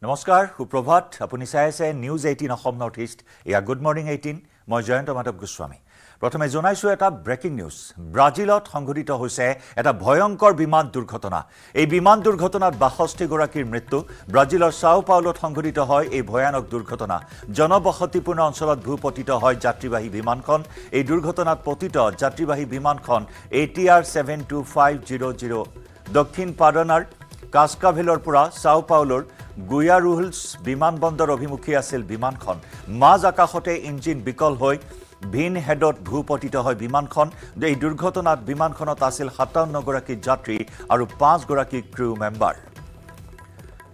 নমস্কাৰ সুপ্ৰভাত আপুনি চাই আছে নিউজ 18 অসম নৰ্থ ইষ্ট ইয়া গুড মৰ্নিং 18 মই জয়ন্ত মাধৱ গোস্বামী প্ৰথমে জনাইছো এটা ব্ৰেকিং নিউজ ব্ৰাজিলত সংঘটিত হৈছে এটা ভয়ংকৰ বিমান দুৰ্ঘটনা এই বিমান দুৰ্ঘটনাত 62 গৰাকীৰ মৃত্যু ব্ৰাজিলৰ সাও পাউলোত সংঘটিত হয় এই ভয়ানক দুৰ্ঘটনা জনবসতিপূৰ্ণ অঞ্চলত ভূপতিত হয় যাত্ৰীবাহী বিমানখন এই দুৰ্ঘটনাত পতিত যাত্ৰীবাহী বিমানখন ATR 72500 দক্ষিণ পাৰানাৰ কাস্কাভেলৰ পৰা সাও পাউলোৰ গুয়াৰুলছ বিমানবন্দৰ অভিমুখী আছিল বিমানখন মাজ আকাশতে ইঞ্জিন বিকল হৈ ভিন হেডত ভূপতিত হয় বিমানখন এই দুৰ্ঘটনাত বিমানখনত আছিল 57 গৰাকী যাত্ৰী আৰু 5 গৰাকী ক্ৰু মেম্বাৰ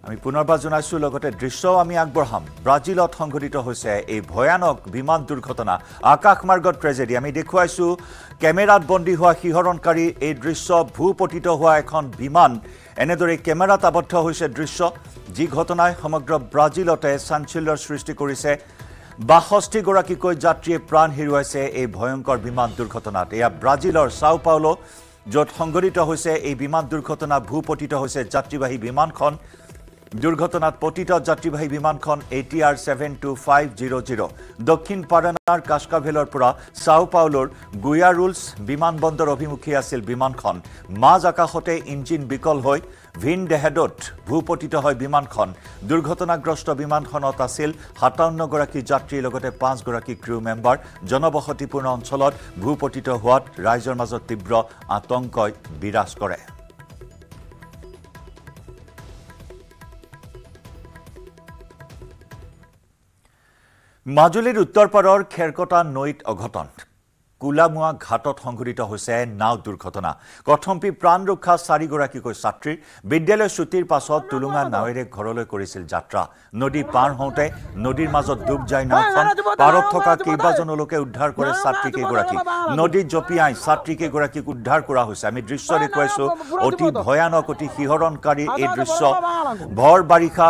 আমি পুনৰবাৰ জনাইছো লগতে দৃশ্যও আমি আগবঢ়াম ব্ৰাজিলত সংঘটিত হৈছে এই ভয়ানক বিমান দুৰ্ঘটনা আকাশমাৰ্গত ট্ৰেজেডি আমি দেখুৱাইছো কেমেৰাত বন্দী হোৱা শিহৰণকাৰী এই দৃশ্য ভূপতিত হোৱা এখন বিমান এনেদৰে কেমেৰাত আবদ্ধ হৈছে দৃশ্য যি ঘটনাই সমগ্ৰ ব্ৰাজিলতে চাঞ্চল্যৰ সৃষ্টি কৰিছে 62 গৰাকীকৈ যাত্ৰীয়ে প্ৰাণ হেৰুৱাইছে এই ভয়ংকৰ বিমান দুৰ্ঘটনাত এয়া ব্ৰাজিলৰ সাও পাউলো য'ত সংঘটিত হৈছে এই বিমান দুৰ্ঘটনা ভূপতিত হৈছে যাত্ৰীবাহী বিমানখন দুৰ্ঘটনাত পতিত যাত্ৰীবাহী বিমানখন ATR 72500 দক্ষিণ পাৰানাৰ কাস্কাভেলৰ পৰা সাও পাউলোৰ গুয়াৰুলছ বিমানবন্দৰ অভিমুখী আছিল বিমানখন মাজ আকাশতে ইঞ্জিন বিকল হৈ ভিন হেডত ভূপতিত হয় বিমানখন দুৰ্ঘটনাগ্ৰস্ত বিমানখনত আছিল 57 গৰাকী যাত্ৰী লগতে 5 গৰাকী ক্ৰু মেম্বাৰ জনবসতিপূৰ্ণ অঞ্চলত ভূপতিত হোৱাত ৰাইজৰ মাজত তীব্ৰ আতংকই বিৰাজ কৰে মাজুলীৰ উত্তৰপাৰৰ খেৰকটা নৈত অঘটন কুলামুৱা ঘাটত সংঘটিত হৈছে নাও দুৰ্ঘটনা কথম্পি প্ৰাণ ৰক্ষা 4 গৰাকীকৈ ছাত্ৰীৰ বিদ্যালয় ছুটিৰ পাছত তুলুঙা নাৱেৰে ঘৰলৈ কৰিছিল যাত্ৰা নদী পাৰ হওঁতে নদীৰ মাজত ডুব যায় নাওখন পাৰত থকা কেইবাজনো লোকে উদ্ধাৰ কৰে ছাত্ৰীকেইগৰাকীক নদীত জপিয়াই ছাত্ৰীকেইগৰাকীক উদ্ধাৰ কৰা হৈছে আমি দৃশ্য দেখুৱাইছো অতি ভয়ানক অতি শিহৰণকাৰী এই দৃশ্য ভৰ বাৰিষা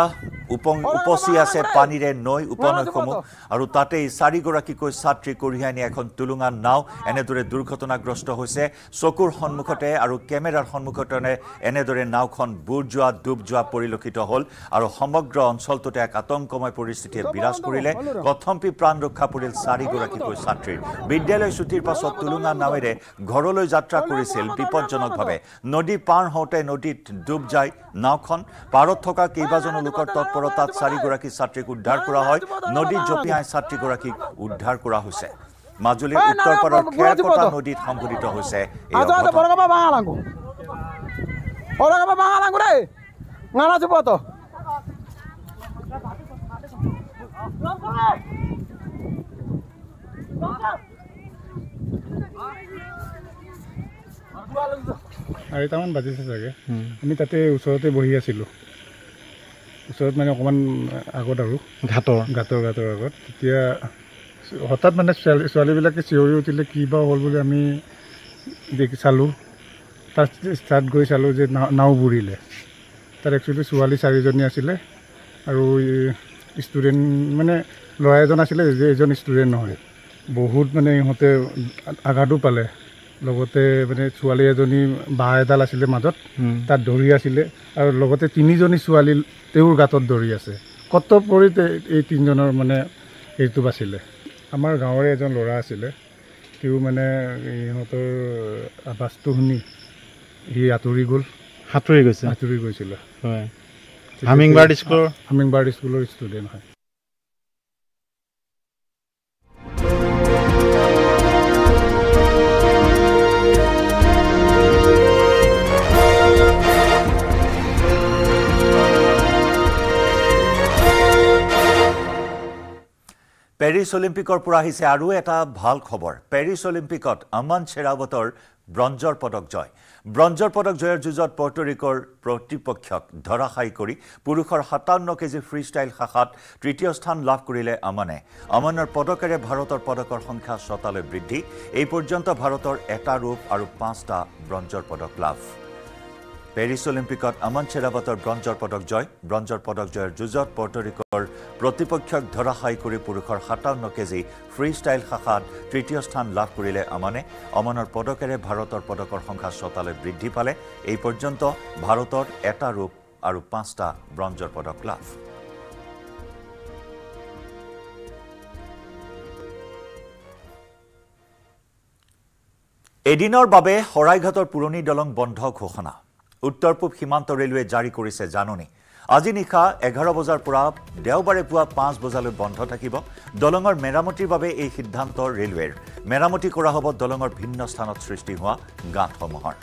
উপচি আছে পানীৰে নৈ উপনৈসমূহ আৰু তাতেই 4 গৰাকীকৈ ছাত্ৰী কঢ়িয়াই নিয়া এখন তুলুঙা নাও এনেদৰে দুৰ্ঘটনাগ্ৰস্ত হৈছে চকুৰ সন্মুখতে আৰু কেমেৰাৰ সন্মুখতে এনেদৰে নাওখন বুৰ যোৱা ডুব যোৱা পৰিলক্ষিত হ'ল আৰু সমগ্ৰ অঞ্চলটোতে এক আতংকময় পৰিস্থিতিয়ে বিৰাজ কৰিলে কথম্পি প্ৰাণ ৰক্ষা পৰিল 4 গৰাকীকৈ ছাত্ৰীৰ বিদ্যালয় ছুটিৰ পাছত তুলুঙা নাৱেৰে ঘৰলৈ যাত্ৰা কৰিছিল বিপদজনকভাৱে নদী পাৰ হওঁতে নদীত ডুব যায় নাওখন পাৰত থকা কেইবাজনো লোকৰ তৎপৰতাত 4 গৰাকী ছাত্ৰীক উদ্ধাৰ কৰা হয় নদীত জপিয়াই ছাত্ৰীগৰাকীক উদ্ধাৰ কৰা হৈছে মাজুলীৰ উত্তৰপাৰৰ খেৰকটা নদীত সংঘটিত হৈছে এই আঢ়ৈটামান বাজিছে চাগে আমি তাতে ওচৰতে বহি আছিলোঁ ওচৰত মানে অকণমান আগত আৰু ঘাটৰ আগত তেতিয়া হঠাৎ মানে ছোৱালীবিলাকে চিঞৰি উঠিলে কি বা হ'ল বুলি আমি চালোঁ তাত গৈ চালোঁ যে নাও বুৰিলে তাত একচুৱেলি ছোৱালী 4জনী আছিলে আৰু ষ্টুডেণ্ট মানে ল'ৰা এজন আছিলে যে এজন ষ্টুডেণ্ট নহয় বহুত মানে ইহঁতে আঘাতো পালে লগতে মানে ছোৱালী এজনী বাঁহ এডাল আছিলে মাজত তাত ধৰি আছিলে আৰু লগতে 3জনী ছোৱালী তেওঁৰ গাঁতত ধৰি আছে কত পৰিতে এই 3জনৰ মানে এইটো বাছিলে আমাৰ গাঁৱৰে এজন ল'ৰা আছিলে তেওঁ মানে ইহঁতৰ আৱাজটো শুনি সি আঁতৰি গৈছিলে হয় হামিংবাৰ্ড স্কুলৰ ষ্টুডেণ্ট হয় পেৰিছ অলিম্পিকৰ পৰা আহিছে আৰু এটা ভাল খবৰ পেৰিছ অলিম্পিকত অমন শেৰাৱতৰ ব্ৰঞ্জৰ পদক জয় ব্ৰঞ্জৰ পদক জয়ৰ যুঁজত পৰ্টৰিকৰ প্ৰতিপক্ষক ধৰাশায়ী কৰি পুৰুষৰ 57 কেজি ফ্ৰী ষ্টাইল শাখাত তৃতীয় স্থান লাভ কৰিলে অমনৰ পদকেৰে ভাৰতৰ পদকৰ সংখ্যা 7লৈ বৃদ্ধি এই পৰ্যন্ত ভাৰতৰ 1টা ৰূপ আৰু 5টা ব্ৰঞ্জৰ পদক লাভ পেৰিছ অলিম্পিকত অমন শেৰাৱতৰ ব্ৰঞ্জৰ পদক জয়ৰ যুঁজত পৰ্টৰিকৰ প্ৰতিপক্ষক ধৰাশায়ী কৰি পুৰুষৰ 57 কেজি ফ্ৰী ষ্টাইল শাখাত তৃতীয় স্থান লাভ কৰিলে অমনৰ পদকেৰে ভাৰতৰ পদকৰ সংখ্যা 7লৈ বৃদ্ধি পালে এই পৰ্যন্ত ভাৰতৰ 1টা ৰূপ আৰু 5টা ব্ৰঞ্জৰ পদক লাভ এদিনৰ বাবে শৰাইঘাটৰ পুৰণি দলং বন্ধ ঘোষণা উত্তৰ পূব সীমান্ত ৰেলৱে জাৰি কৰিছে জাননী আজি নিশা 11 বজাৰ পৰা দেওবাৰে পুৱা 5 বজালৈ বন্ধ থাকিব দলঙৰ মেৰামতিৰ বাবে এই সিদ্ধান্ত ৰেলৱেৰ মেৰামতি কৰা হ'ব দলঙৰ ভিন্ন স্থানত সৃষ্টি হোৱা গাঁতসমূহৰ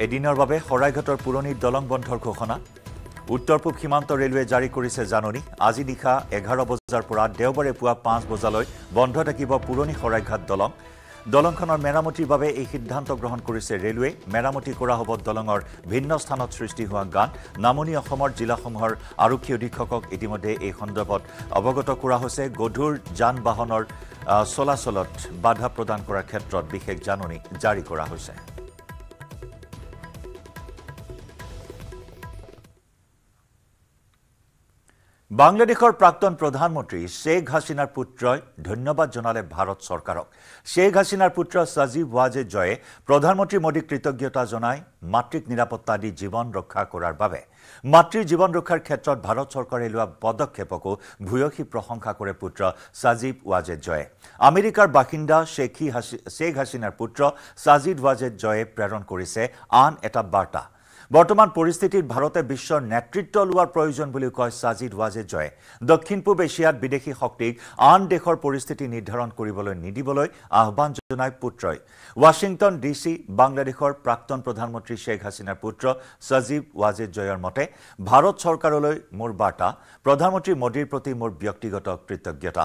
এদিনৰ বাবে শৰাইঘাটৰ পুৰণি দলং বন্ধৰ ঘোষণা উত্তৰ পূব সীমান্ত ৰেলৱে জাৰি কৰিছে জাননী আজি নিশা 11 বজাৰ পৰা দেওবাৰে পুৱা 5 বজালৈ বন্ধ থাকিব পুৰণি শৰাইঘাট দলং দলংখনৰ মেৰামতিৰ বাবে এই সিদ্ধান্ত গ্ৰহণ কৰিছে ৰেলৱে মেৰামতি কৰা হ'ব দলঙৰ ভিন্ন স্থানত সৃষ্টি হোৱা গাঁত নামনি অসমৰ জিলাসমূহৰ আৰক্ষী অধীক্ষকক ইতিমধ্যে এই সন্দৰ্ভত অৱগত কৰা হৈছে গধুৰ যান বাহনৰ চলাচলত বাধা প্ৰদান কৰাৰ ক্ষেত্ৰত বিশেষ জাননী জাৰি কৰা হৈছে বাংলাদেশৰ প্ৰাক্তন প্ৰধানমন্ত্ৰী শেখ হাসিনাৰ পুত্ৰই ধন্যবাদ জনালে ভাৰত চৰকাৰক শেখ হাসিনাৰ পুত্ৰ সাজিব ৱাজেদ জয়ে প্ৰধানমন্ত্ৰী মোদীক কৃতজ্ঞতা জনাই মাতৃক নিৰাপত্তা দি জীৱন ৰক্ষা কৰাৰ বাবে মাতৃৰ জীৱন ৰক্ষাৰ ক্ষেত্ৰত ভাৰত চৰকাৰে লোৱা পদক্ষেপকো ভূয়সী প্ৰশংসা কৰে পুত্ৰ সাজিব ৱাজেদ জয়ে আমেৰিকাৰ বাসিন্দা শেখ হাসিনাৰ পুত্ৰ সাজিব ৱাজেদ জয়ে প্ৰেৰণ কৰিছে আন এটা বাৰ্তা বৰ্তমান পৰিস্থিতিত ভাৰতে বিশ্বৰ নেতৃত্ব লোৱাৰ প্ৰয়োজন বুলি কয় সাজিদ ৱাজেদ জয়ে দক্ষিণ পূব এছিয়াত বিদেশী শক্তিক আন দেশৰ পৰিস্থিতি নিৰ্ধাৰণ কৰিবলৈ নিদিবলৈ আহ্বান জনায় পুত্ৰই ৱাশ্বিংটন ডিসি বাংলাদেশৰ প্ৰাক্তন প্ৰধানমন্ত্ৰী শেখ হাসিনাৰ পুত্ৰ সাজিব ৱাজেদ জয়ৰ মতে ভাৰত চৰকাৰলৈ মোৰ বাৰ্তা প্ৰধানমন্ত্ৰী মোদীৰ প্ৰতি মোৰ ব্যক্তিগত কৃতজ্ঞতা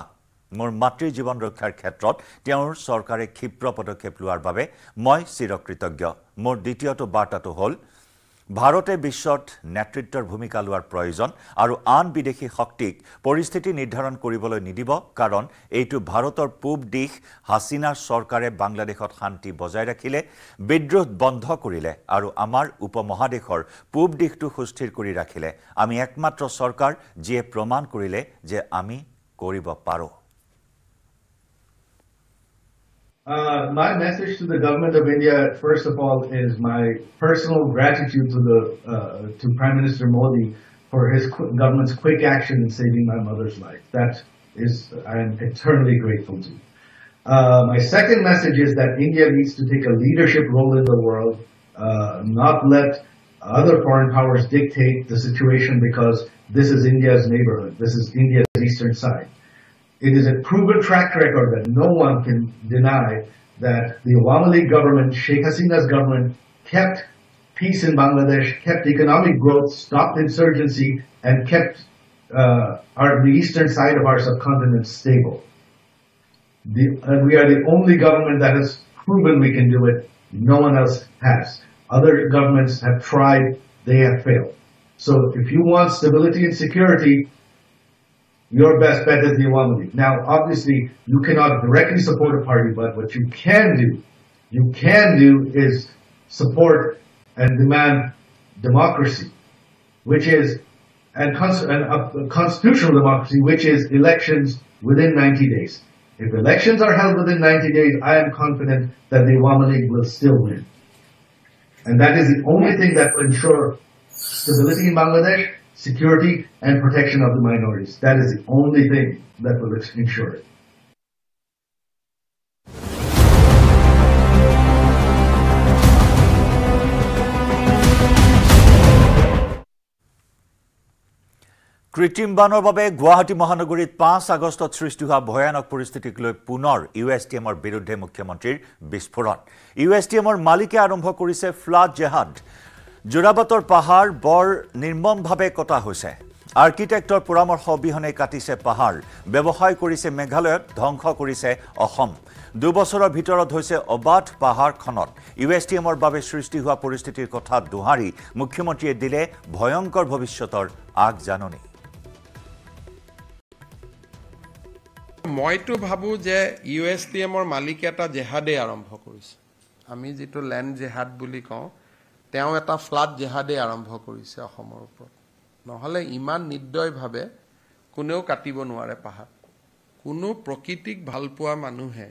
মোৰ মাতৃৰ জীৱন ৰক্ষাৰ ক্ষেত্ৰত তেওঁৰ চৰকাৰে ক্ষিপ্ৰ পদক্ষেপ লোৱাৰ বাবে মই চিৰকৃতজ্ঞ মোৰ দ্বিতীয়টো বাৰ্তাটো হ'ল ভাৰতে বিশ্বত নেতৃত্বৰ ভূমিকা লোৱাৰ প্ৰয়োজন আৰু আন বিদেশী শক্তিক পৰিস্থিতি নিৰ্ধাৰণ কৰিবলৈ নিদিব কাৰণ এইটো ভাৰতৰ পূব দিশ হাসিনাৰ চৰকাৰে বাংলাদেশত শান্তি বজাই ৰাখিলে বিদ্ৰোহ বন্ধ কৰিলে আৰু আমাৰ উপমহাদেশৰ পূব দিশটো সুস্থিৰ কৰি ৰাখিলে আমি একমাত্ৰ চৰকাৰ যিয়ে প্ৰমাণ কৰিলে যে আমি কৰিব পাৰোঁ My message to the government of India, first of all, is my personal gratitude to Prime Minister Modi for his government's quick action in saving my mother's life. That is, I am eternally grateful to. My second message is that India needs to take a leadership role in the world, not let other foreign powers dictate the situation because this is India's neighborhood. This is India's eastern side. It is a proven track record that no one can deny that the Awami League government, Sheikh Hasina's government, kept peace in Bangladesh, kept economic growth, stopped insurgency, and kept the eastern side of our subcontinent stable. We are the only government that has proven we can do it. No one else has. Other governments have tried, they have failed. So if you want stability and security, your best bet is the Awami League. Now, obviously, you cannot directly support a party, but what you can do is support and demand democracy, which is a constitutional democracy, which is elections within 90 days. If elections are held within 90 days, I am confident that the Awami League will still win. And that is the only thing that will ensure stability in Bangladesh, security and protection of the minorities. That is the only thing that will ensure it. কৃত্ৰিম বানৰ বাবে গুৱাহাটী মহানগৰীত 5 আগষ্টত সৃষ্টি হোৱা ভয়ানক পৰিস্থিতিক লৈ পুনৰ ইউএছটিএমৰ বিৰুদ্ধে মুখ্যমন্ত্ৰীৰ বিস্ফোৰণ ইউএছটিএমৰ মালিকে আৰম্ভ কৰিছে ফ্লাড জেহাদ জোৰাবাটৰ পাহাৰ বৰ নিৰ্মমভাৱে কটা হৈছে আৰ্কিটেক্টৰ পৰামৰ্শ অবিহনে কাটিছে পাহাৰ ব্যৱসায় কৰিছে মেঘালয়ত ধ্বংস কৰিছে অসম 2 বছৰৰ ভিতৰত হৈছে অবাধ পাহাৰ খনত ইউএছটিএমৰ বাবে সৃষ্টি হোৱা পৰিস্থিতিৰ কথা দুহাৰি মুখ্যমন্ত্ৰীয়ে দিলে ভয়ংকৰ ভৱিষ্যতৰ আগজাননী মইতো ভাবো যে ইউএছটিএমৰ মালিক এটা জেহাদে আৰম্ভ কৰিছে আমি যেটো ল্যান্ড জেহাদ বুলি কওঁ তেওঁ এটা ফ্লাড জেহাদে আৰম্ভ কৰিছে অসমৰ ওপৰত নহলে ইমান নিৰ্দয়ভাৱে কোনেও কাটিব নোৱাৰে পাহাৰ কোনো প্ৰকৃতিক ভালপোৱা মানুহে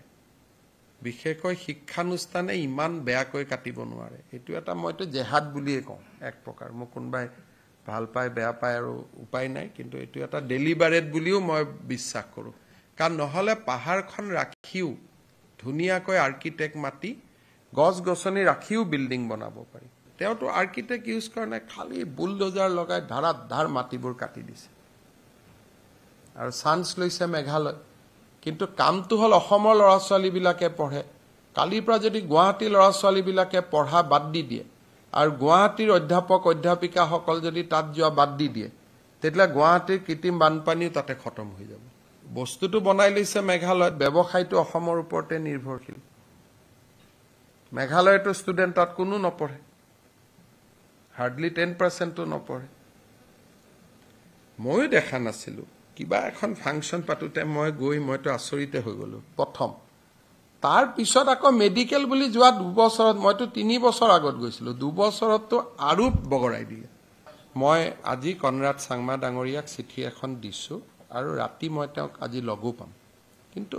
বিশেষকৈ শিক্ষানুষ্ঠানে ইমান বেয়াকৈ কাটিব নোৱাৰে এটো এটা মইতো জেহাদ বুলিয়ে কওঁ এক প্ৰকাৰ মই কোনবাই ভাল পায় বেয়া পায় আৰু উপায় নাই কিন্তু এটো এটা ডেলিবাৰেট বুলিও মই বিশ্বাস কৰোঁ কাৰণ নহ'লে পাহাৰখন ৰাখিও ধুনীয়াকৈ আৰ্কিটেক্ট মাতি গছ গছনি ৰাখিও বিল্ডিং বনাব পাৰি তেওঁতো আৰ্কিটেক্ট ইউজ কৰা নাই খালি বুলডোজাৰ লগাই ধাৰ মাটিবোৰ কাটি দিছে আৰু চান্স লৈছে মেঘালয় কিন্তু কামটো হ'ল অসমৰ ল'ৰা ছোৱালীবিলাকে পঢ়ে কালিৰ পৰা যদি গুৱাহাটী ল'ৰা ছোৱালীবিলাকে পঢ়া বাদ দি দিয়ে আৰু গুৱাহাটীৰ অধ্যাপক অধ্যাপিকাসকল যদি তাত যোৱা বাদ দি দিয়ে তেতিয়াহ'লে গুৱাহাটীৰ কৃত্ৰিম বানপানীও তাতে খতম হৈ যাব বস্তুটো বনাই লৈছে মেঘালয়ত ব্যৱসায়টো অসমৰ ওপৰতে নিৰ্ভৰশীল মেঘালয়তো ষ্টুডেণ্ট তাত কোনো নপঢ়ে হাৰ্ডলি 10%ও নপঢ়ে ময়ো দেখা নাছিলোঁ কিবা এখন ফাংচন পাতোতে মইতো আচৰিতে হৈ গ'লো প্ৰথম তাৰ পিছত আকৌ মেডিকেল বুলি যোৱা 2 বছৰত মইতো 3 বছৰ আগত গৈছিলোঁ 2 বছৰততো আৰু বগৰাই দিলে মই আজি কনৰাড চাংমা ডাঙৰীয়াক চিঠি এখন দিছোঁ আৰু ৰাতি মই তেওঁক আজি লগো পাম কিন্তু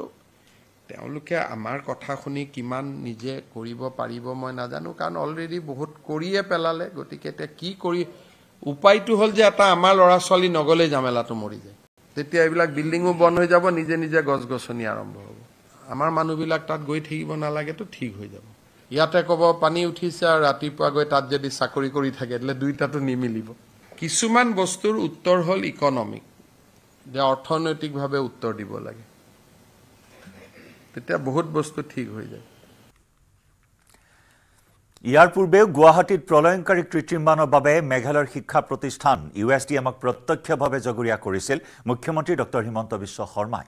তেওঁলোকে আমাৰ কথা শুনি কিমান নিজে কৰিব পাৰিব মই নাজানো কাৰণ অলৰেডি বহুত কৰিয়ে পেলালে গতিকে এতিয়া কি কৰি উপায়টো হ'ল যে এটা আমাৰ ল'ৰা ছোৱালী নগলে জামেলাটো মৰি যায় তেতিয়া এইবিলাক বিল্ডিঙো বন্ধ হৈ যাব নিজে নিজে গছ গছনি আৰম্ভ হ'ব আমাৰ মানুহবিলাক তাত গৈ থাকিব নালাগেতো ঠিক হৈ যাব ইয়াতে ক'ব পানী উঠিছে আৰু ৰাতিপুৱা গৈ তাত যদি চাকৰি কৰি থাকে তেতিয়াহ'লে দুইটাটো নিমিলিব কিছুমান বস্তুৰ উত্তৰ হ'ল ইকনমিক যে অৰ্থনৈতিকভাৱে উত্তৰ দিব লাগে তেতিয়া বহুত বস্তু ঠিক হৈ যায় ইয়াৰ পূৰ্বেও গুৱাহাটীত প্ৰলয়ংকাৰী কৃত্ৰিম বানৰ বাবে মেঘালয়ৰ শিক্ষা প্ৰতিষ্ঠান USDMক প্ৰত্যক্ষভাৱে জগৰীয়া কৰিছিল মুখ্যমন্ত্ৰী ডক্টৰ হিমন্ত বিশ্ব শৰ্মাই